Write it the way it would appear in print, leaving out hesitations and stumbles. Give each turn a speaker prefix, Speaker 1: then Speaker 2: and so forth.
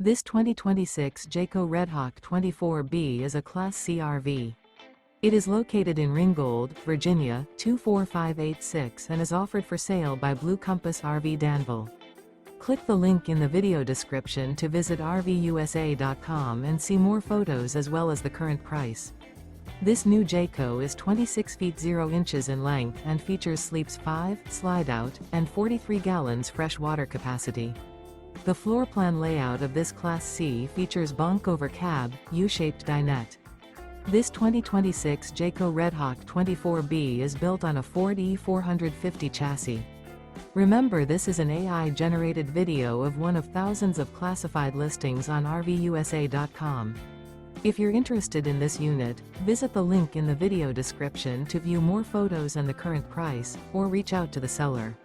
Speaker 1: This 2026 Jayco Redhawk 24B is a Class C RV. It is located in Ringgold, Virginia, 24586 and is offered for sale by Blue Compass RV Danville. Click the link in the video description to visit RVUSA.com and see more photos as well as the current price. This new Jayco is 26 feet 0 inches in length and features sleeps 5, slide-out, and 43 gallons fresh water capacity. The floor plan layout of this Class C features bunk over cab, U-shaped dinette. This 2026 Jayco Redhawk 24B is built on a Ford E450 chassis. Remember, this is an AI-generated video of one of thousands of classified listings on RVUSA.com. If you're interested in this unit, visit the link in the video description to view more photos and the current price, or reach out to the seller.